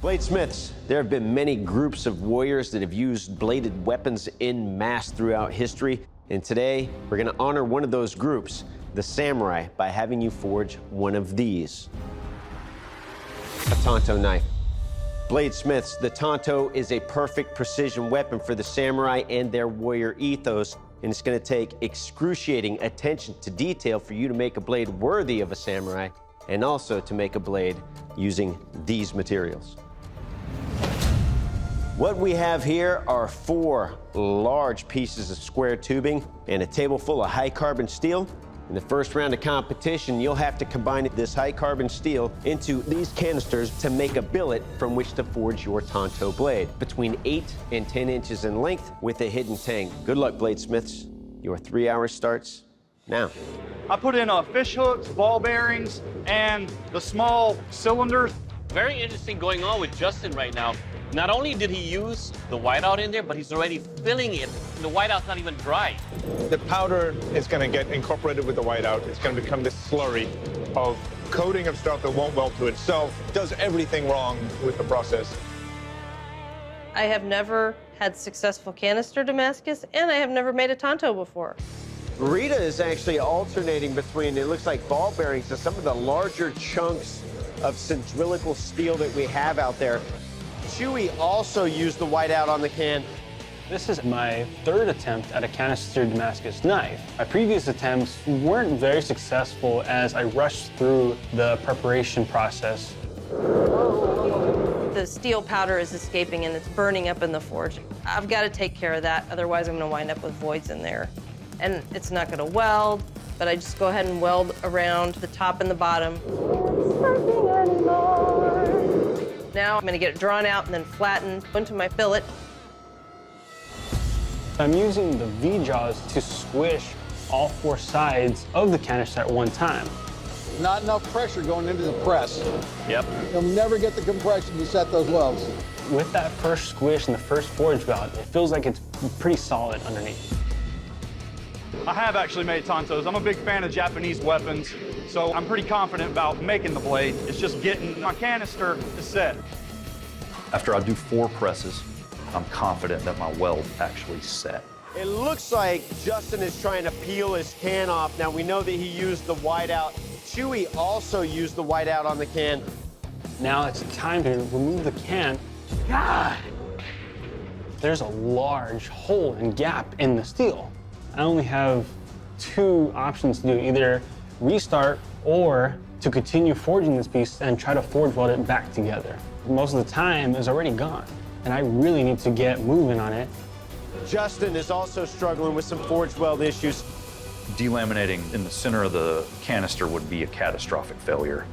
Bladesmiths, there have been many groups of warriors that have used bladed weapons en masse throughout history, and today we're going to honor one of those groups, the samurai, by having you forge one of these. A tanto knife. Bladesmiths, the tanto is a perfect precision weapon for the samurai and their warrior ethos, and it's going to take excruciating attention to detail for you to make a blade worthy of a samurai, and also to make a blade using these materials. What we have here are 4 large pieces of square tubing and a table full of high carbon steel. In the first round of competition, you'll have to combine this high carbon steel into these canisters to make a billet from which to forge your tanto blade, between 8 and 10 inches in length with a hidden tang. Good luck, bladesmiths. Your 3 hours starts now. I put in fish hooks, ball bearings, and the small cylinders. Very interesting going on with Justin right now. Not only did he use the whiteout in there, but he's already filling it. The whiteout's not even dry. The powder is going to get incorporated with the whiteout. It's going to become this slurry of coating of stuff that won't weld to itself. It does everything wrong with the process. I have never had successful canister Damascus, and I have never made a tanto before. Rita is actually alternating between, it looks like ball bearings, to some of the larger chunks of cylindrical steel that we have out there. Chewy also used the whiteout on the can. This is my 3rd attempt at a canister Damascus knife. My previous attempts weren't very successful as I rushed through the preparation process. The steel powder is escaping and it's burning up in the forge. I've got to take care of that, otherwise I'm going to wind up with voids in there. And it's not going to weld, but I just go ahead and weld around the top and the bottom. Now I'm going to get it drawn out and then flattened into my fillet. I'm using the V-jaws to squish all 4 sides of the canister at one time. Not enough pressure going into the press. Yep. You'll never get the compression to set those welds. With that first squish and the first forge weld, it feels like it's pretty solid underneath. I have actually made tantos. I'm a big fan of Japanese weapons, so I'm pretty confident about making the blade. It's just getting my canister to set. After I do 4 presses, I'm confident that my weld actually set. It looks like Justin is trying to peel his can off. Now, we know that he used the whiteout. Chewy also used the whiteout on the can. Now it's time to remove the can. God! There's a large hole and gap in the steel. I only have 2 options to do, either restart or to continue forging this piece and try to forge weld it back together. Most of the time is already gone, and I really need to get moving on it. Justin is also struggling with some forge weld issues. Delaminating in the center of the canister would be a catastrophic failure.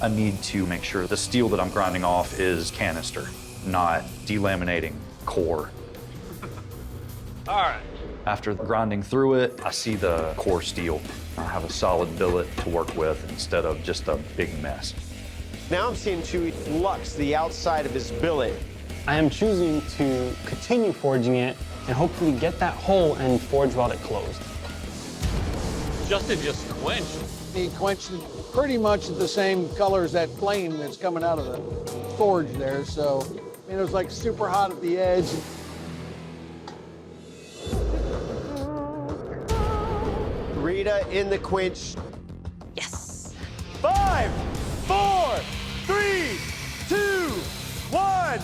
I need to make sure the steel that I'm grinding off is canister, not delaminating core. All right. After grinding through it, I see the core steel. I have a solid billet to work with instead of just a big mess. Now I'm seeing Chewy flux the outside of his billet. I am choosing to continue forging it and hopefully get that hole and forge weld it closed. Justin just quenched. He quenched it pretty much the same color as that flame that's coming out of the forge there. So, I mean, it was like super hot at the edge. Rita in the quench. Yes. 5, 4, 3, 2, 1.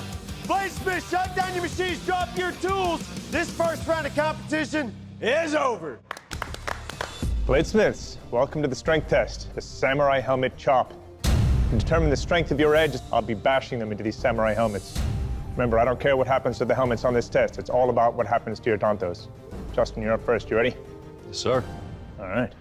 Bladesmiths, shut down your machines, drop your tools. This first round of competition is over. Bladesmiths, welcome to the strength test, the samurai helmet chop. To determine the strength of your edge, I'll be bashing them into these samurai helmets. Remember, I don't care what happens to the helmets on this test. It's all about what happens to your tantos. Justin, you're up first. You ready? Yes, sir. All right.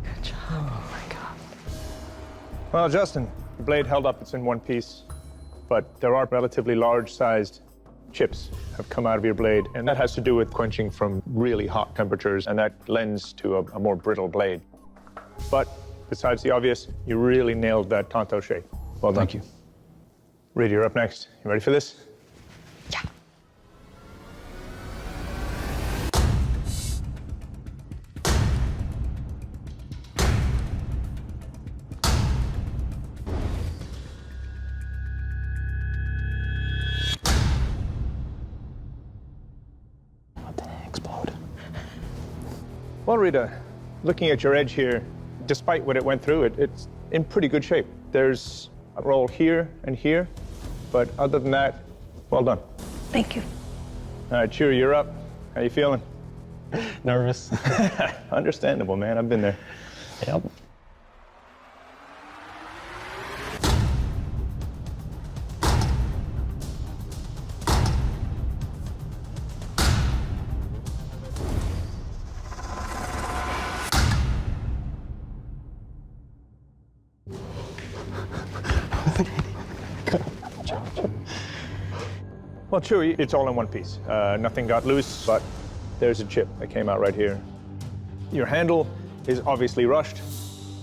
Good job. Oh my God. Well, Justin, the blade held up, it's in one piece, but there are relatively large-sized chips have come out of your blade, and that has to do with quenching from really hot temperatures, and that lends to a more brittle blade. But besides the obvious, you really nailed that tanto shape. Well done. Thank you. Rita, you're up next. You ready for this? Yeah. Well, Rita, looking at your edge here, despite what it went through, it's in pretty good shape. There's a roll here and here, but other than that, well done. Thank you. All right, Chewie, you're up. How you feeling? Nervous. Understandable, man. I've been there. Yep. Well, Chewie, it's all in one piece. Nothing got loose, but there's a chip that came out right here. Your handle is obviously rushed,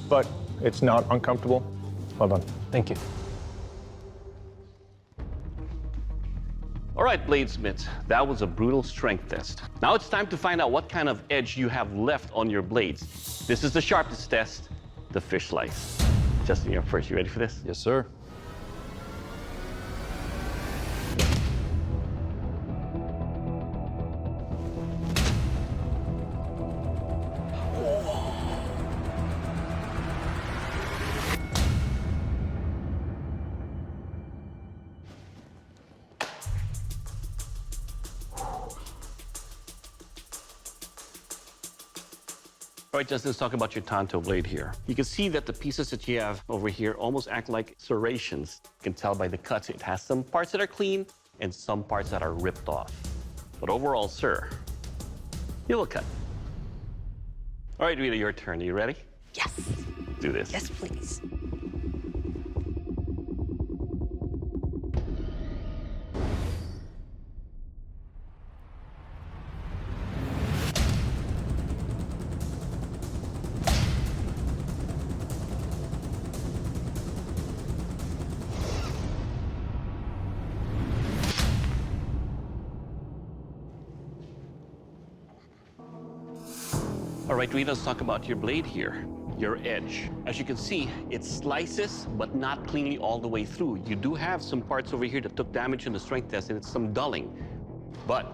but it's not uncomfortable. Well done. Thank you. All right, bladesmiths, that was a brutal strength test. Now it's time to find out what kind of edge you have left on your blades. This is the sharpness test, the fish slice. Justin, you're first. You ready for this? Yes, sir. All right, Justin, let's talk about your tanto blade here. You can see that the pieces that you have over here almost act like serrations. You can tell by the cuts. It has some parts that are clean and some parts that are ripped off. But overall, sir, you will cut. All right, Rita, your turn. Are you ready? Yes. Do this. Yes, please. All right, Rita, let's talk about your blade here, your edge. As you can see, it slices, but not cleanly all the way through. You do have some parts over here that took damage in the strength test, and it's some dulling, but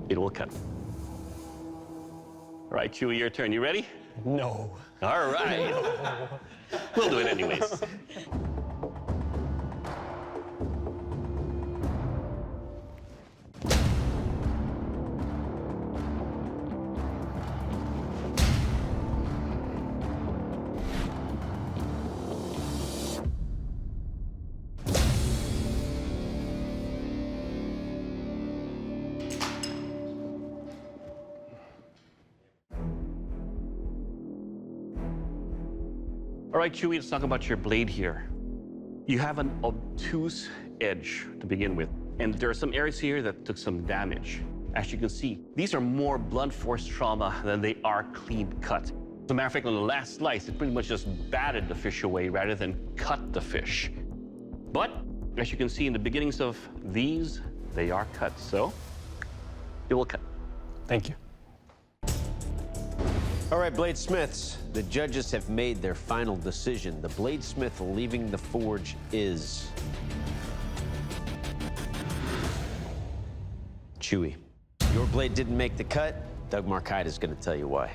it will cut. All right, Chewie, your turn. You ready? No. All right. We'll do it anyways. All right, Chewie, let's talk about your blade here. You have an obtuse edge to begin with, and there are some areas here that took some damage. As you can see, these are more blunt force trauma than they are clean cut. As a matter of fact, on the last slice, it pretty much just batted the fish away rather than cut the fish. But as you can see in the beginnings of these, they are cut, so it will cut. Thank you. All right, bladesmiths, the judges have made their final decision. The bladesmith leaving the forge is Chewie. Your blade didn't make the cut. Doug Markite is going to tell you why.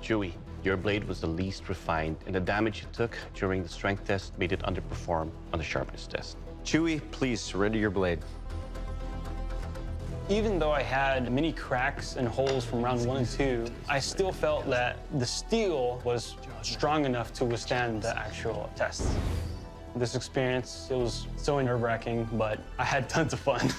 Chewie, your blade was the least refined, and the damage you took during the strength test made it underperform on the sharpness test. Chewie, please surrender your blade. Even though I had many cracks and holes from round 1 and 2, I still felt that the steel was strong enough to withstand the actual test. This experience, it was so nerve-wracking, but I had tons of fun.